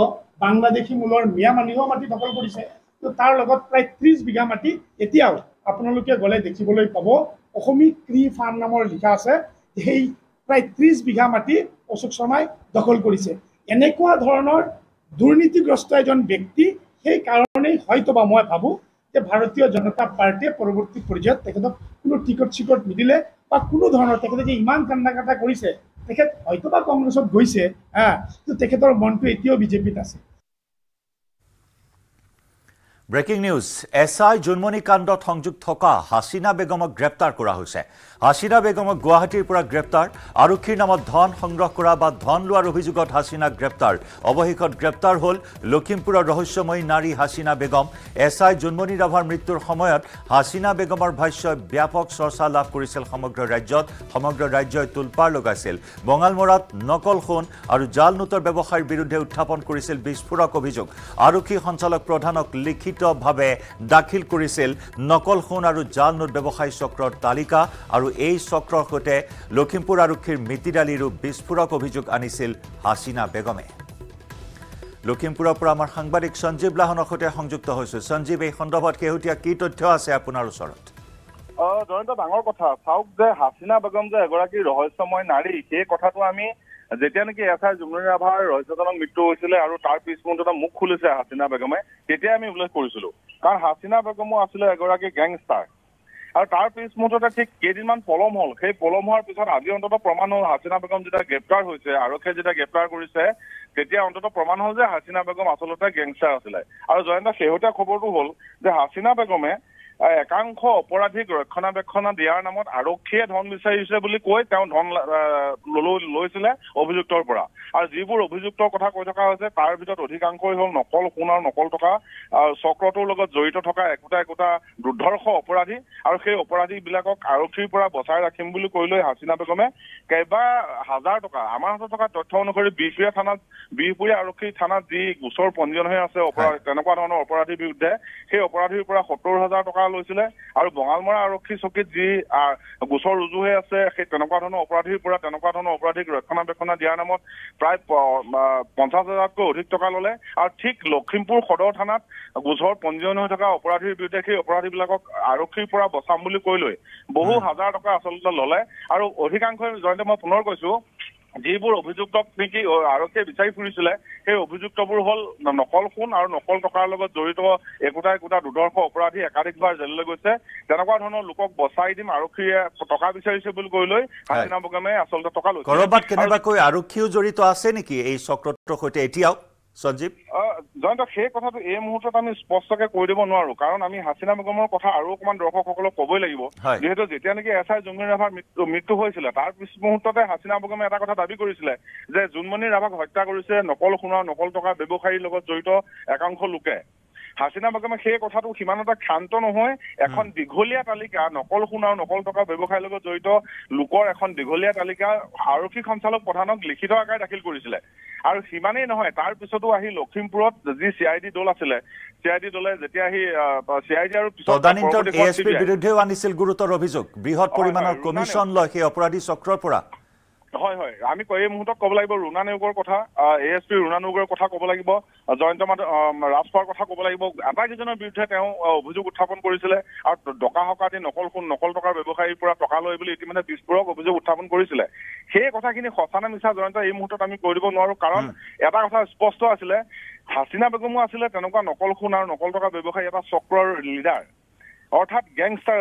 বাংলাদেশী মূলৰ মিয়া মানুহেও মাটি দখল কৰিছে তো তাৰ লগত প্ৰায় 30 বিঘা মাটি এতিয়াও আপোনালোকে গ'লে দেখিবলৈ পাব অসমী ক্ৰী ফাৰ্ম নামৰ লিখা আছে সেই প্ৰায় 30 বিঘা মাটি অশোক শৰ্মাই দখল কৰিছে এনেকুৱা ধৰণৰ দুৰ্নীতিগ্ৰস্ত এজন ব্যক্তি সেই কাৰণেই হয়তোবা মই ভাবোঁ যে ভাৰতীয় জনতা পাৰ্টিয়ে পৰৱৰ্তী পৰ্যায়ত তেখেতক কোনো টিকট চিকট নিদিলে বা কোনো ধৰণৰ তেখেতে যে ইমান কান্দা কাটা কৰিছে তেখেত হয়তোবা কংগ্ৰেছত গৈছে কিন্তু তেখেতৰ মনটো এতিয়াও বিজেপিত আছে ব্ৰেকিং নিউজ এছআই জুনমণি কাণ্ডত সংযুক্ত থকা হাছিনা বেগমক গ্ৰেপ্তাৰ কৰা হৈছে হাছিনা বেগমক গুৱাহাটীৰ পৰা গ্ৰেপ্তাৰ আৰক্ষীৰ নামত ধন সংগ্ৰহ কৰা বা ধন লোৱাৰ অভিযোগত হাছিনাক গ্ৰেপ্তাৰ অৱশেষত গ্ৰেপ্তাৰ হ'ল লখিমপুৰৰ ৰহস্যময়ী নাৰী হাছিনা বেগম এছআই জুনমণি ৰাভাৰ মৃত্যুৰ সময়ত হাছিনা বেগমৰ ভাষ্যই ব্যাপক চৰ্চা লাভ কৰিছিল সমগ্ৰ ৰাজ্যই তোলপাৰ লগাইছিল বঙালমৰাত নকল সোণ আৰু জাল নোটৰ ব্যৱসায়ৰ বিৰুদ্ধে উত্থাপন কৰিছিল বিস্ফোৰক অভিযোগ আৰক্ষী সঞ্চালক প্ৰধানক লিখিতভাৱে দাখিল কৰিছিল নকল সোণ আৰু জাল নোট ব্যৱসায়ী চক্ৰৰ তালিকা আৰু এই চক্ৰৰ সৈতে লখিমপুৰ আৰক্ষীৰ মিতিৰালিৰো বিস্ফোৰক অভিযোগ আনিছিল হাছিনা বেগমে লখিমপুৰৰ পৰা আমাৰ সাংবাদিক সঞ্জীৱ লাহনৰ সৈতে সংযুক্ত হৈছো সঞ্জীৱ এই সন্দৰ্ভত শেহতীয়া কি তথ্য আছে আপোনাৰ ওচৰত জয়ন্ত ডাঙৰ কথা চাওক যে হাছিনা বেগম যে এগৰাকী ৰহস্যময় নাৰী সেই কথাটো আমি যেতিয়া নেকি এছআই জুনমণি ৰাভাৰ ৰহস্যজনক মৃত্যু হৈছিলে আৰু তাৰ পিছ মুহূৰ্ততে মুখ খুলিছে হাছিনা বেগমে তেতিয়া আমি উল্লেখ কৰিছিলো কাৰণ হাছিনা বেগমো আছিলে এগৰাকী গেংষ্টাৰ আৰু তাৰ পিছ মুহূৰ্ততে ঠিক কেইদিনমান পলম হ'ল সেই পলম হোৱাৰ পিছত আজি অন্তত প্ৰমাণ হ'ল হাছিনা বেগম যেতিয়া গ্ৰেপ্তাৰ হৈছে আৰক্ষীয়ে যেতিয়া গ্ৰেপ্তাৰ কৰিছে তেতিয়া অন্তত প্ৰমাণ হ'ল যে হাছিনা বেগম আচলতে গেংষ্টাৰ আছিলে আৰু জয়ন্ত শেহতীয়া খবৰটো হ'ল যে হাছিনা বেগমে একাংশ অপৰাধীক ৰক্ষণাবেক্ষণ দিয়াৰ নামত আৰক্ষীয়ে ধন বিচাৰিছে বুলি কৈ তেওঁ ধন লৈছিলে অভিযুক্তৰ পৰা আৰু যিবোৰ অভিযুক্তৰ কথা কৈ থকা হৈছে তাৰ ভিতৰত অধিকাংশই হ'ল নকল সোণ আৰু নকল টকা চক্ৰটোৰ লগত জড়িত থকা একোটা দুৰ্ধৰ্ষ অপৰাধী আৰু সেই অপৰাধীবিলাকক আৰক্ষীৰ পৰা বচাই ৰাখিম বুলি কৈ লৈ হাছিনা বেগমে কেইবা হাজাৰ টকা আমাৰ হাতত থকা তথ্য অনুসৰি বিহপুৰীয়া আৰক্ষী থানাত যি গোচৰ পঞ্জীয়ন হৈ আছে তেনেকুৱা ধৰণৰ অপৰাধীৰ বিৰুদ্ধে সেই অপৰাধীৰ পৰা 70,000 টকা লৈছিলে আৰু বঙালমৰা আৰক্ষী চকীত যি গোচৰ ৰুজু হৈ আছে সেই তেনেকুৱা ধৰণৰ অপৰাধীৰ পৰা তেনেকুৱা ধৰণৰ অপৰাধীক ৰক্ষণাবেক্ষণ দিয়াৰ নামত প্ৰায় 50,000তকৈ অধিক টকা ল'লে আৰু ঠিক লখিমপুৰ সদৰ থানাত গোচৰ পঞ্জীয়ন হৈ থকা অপৰাধীৰ বিৰুদ্ধে সেই অপৰাধীবিলাকক আৰক্ষীৰ পৰা বচাম বুলি কৈ লৈ বহু হাজাৰ টকা আচলতে ল'লে আৰু অধিকাংশই জয়ন্ত মই পুনৰ কৈছো যিবোৰ অভিযুক্তক নেকি আৰক্ষীয়ে বিচাৰি ফুৰিছিলে সেই অভিযুক্তবোৰ হ'ল নকল সোণ আৰু নকল টকাৰ লগত জড়িত একোটা দুৰ্ধৰ্ষ অপৰাধী একাধিকবাৰ জেললৈ গৈছে তেনেকুৱা ধৰণৰ লোকক বচাই দিম আৰক্ষীয়ে টকা বিচাৰিছে বুলি কৈ লৈ হাছিনা বেগমে আচলতে টকা লৈছে কৰবাত কেনেবাকৈ আৰক্ষীও জড়িত আছে নেকি এই চক্ৰটোৰ সৈতে এতিয়াও সঞ্জীৱ জয়ন্ত সেই কথাটো এই মুহূৰ্তত আমি স্পষ্টকে কৈ দিব নোৱাৰো কাৰণ আমি হাছিনা বেগমৰ কথা আৰু অকণমান দৰ্শকসকলক ক'বই লাগিব যিহেতু যেতিয়া নেকি এছআই জুনমণি ৰাভাৰ মৃত্যু হৈছিলে তাৰ পিছ মুহূৰ্ততে হাছিনা বেগমে এটা কথা দাবী কৰিছিলে যে জুনমণি ৰাভাক হত্যা কৰিছে নকল সোণ আৰু নকল টকা ব্যৱসায়ীৰ লগত জড়িত একাংশ লোকে হাছিনা বেগমে সেই কথাটো সিমানটা ক্ষান্ত নহয় এখন দীঘলীয়া তালিকা নকল সোণ আৰু নকল টকা ব্যৱসায়ীৰ লগত জড়িত লোকৰ এখন দীঘলীয়া তালিকা আৰক্ষী সঞ্চালক প্ৰধানক লিখিত আকাৰে দাখিল কৰিছিলে আৰু সিমানেই নহয় তাৰ পিছতো আহি লখিমপুৰত যি CID দল আছিলে CID দলে যেতিয়া আহি CID আৰু তদানীন্তন ASPৰ বিৰুদ্ধেও আনিছিল গুৰুতৰ অভিযোগ বৃহৎ পৰিমাণৰ কমিছন লয় সেই অপৰাধী চক্ৰৰ পৰা হয় আমি এই মুহূৰ্তত ক'ব লাগিব ৰুণা নেওগৰ কথা ASP ৰুণা নেওগৰ কথা ক'ব লাগিব জয়ন্ত ৰাজপাৰ কথা ক'ব লাগিব আটাইকেইজনৰ বিৰুদ্ধে তেওঁ অভিযোগ উত্থাপন কৰিছিলে আৰু ডকা হকাতি নকল সোণ নকল টকাৰ ব্যৱসায়ীৰ পৰা টকা লয় বুলি ইতিমধ্যে বিস্ফোৰক অভিযোগ উত্থাপন কৰিছিলে সেই কথাখিনি সঁচা নে মিছা জয়ন্ত এই মুহূৰ্তত আমি কৈ দিব নোৱাৰো কাৰণ এটা কথা স্পষ্ট আছিলে হাছিনা বেগমো আছিলে তেনেকুৱা নকল সোণ আৰু নকল টকা ব্যৱসায়ী এটা চক্ৰৰ লিডাৰ অৰ্থাৎ গেংষ্টাৰ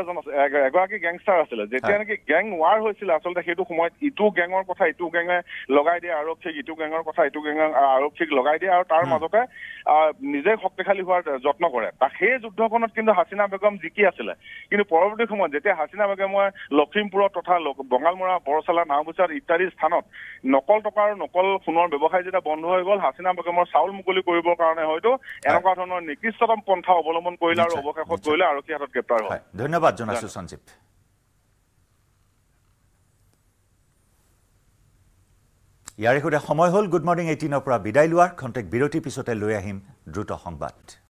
এগৰাকী গেংষ্টাৰ আছিলে যেতিয়া নেকি গেং ৱাৰ হৈছিলে আচলতে সেইটো সময়ত ইটো গেঙৰ কথা ইটো গেঙে লগাই দিয়ে আৰক্ষীক ইটো গেঙৰ কথা ইটো গেঙে আৰক্ষীক লগাই দিয়ে আৰু তাৰ মাজতে নিজে শক্তিশালী হোৱাৰ যত্ন কৰে সেই যুদ্ধখনত কিন্তু হাছিনা বেগম জিকি আছিলে কিন্তু পৰৱৰ্তী সময়ত যেতিয়া হাছিনা বেগমে লখিমপুৰত তথা বঙালমৰা বৰচালা নাওবৈচাত ইত্যাদি স্থানত নকল টকা আৰু নকল সোণৰ ব্যৱসায় যেতিয়া বন্ধ হৈ গ'ল হাছিনা বেগমৰ চাউল মুকলি কৰিবৰ কাৰণে হয়তো এনেকুৱা ধৰণৰ নিকৃষ্টতম পন্থা অৱলম্বন কৰিলে আৰু অৱশেষত কৰিলে আৰক্ষী হাতত ধন্যবাদ জনাইছো সঞ্জীৱ ইয়াৰে সৈতে সময় হ'ল গুড মৰ্ণিং 18ৰ পৰা বিদায় লোৱাৰ খন্তেক বিৰতিৰ পিছতে লৈ আহিম দ্ৰুত সংবাদ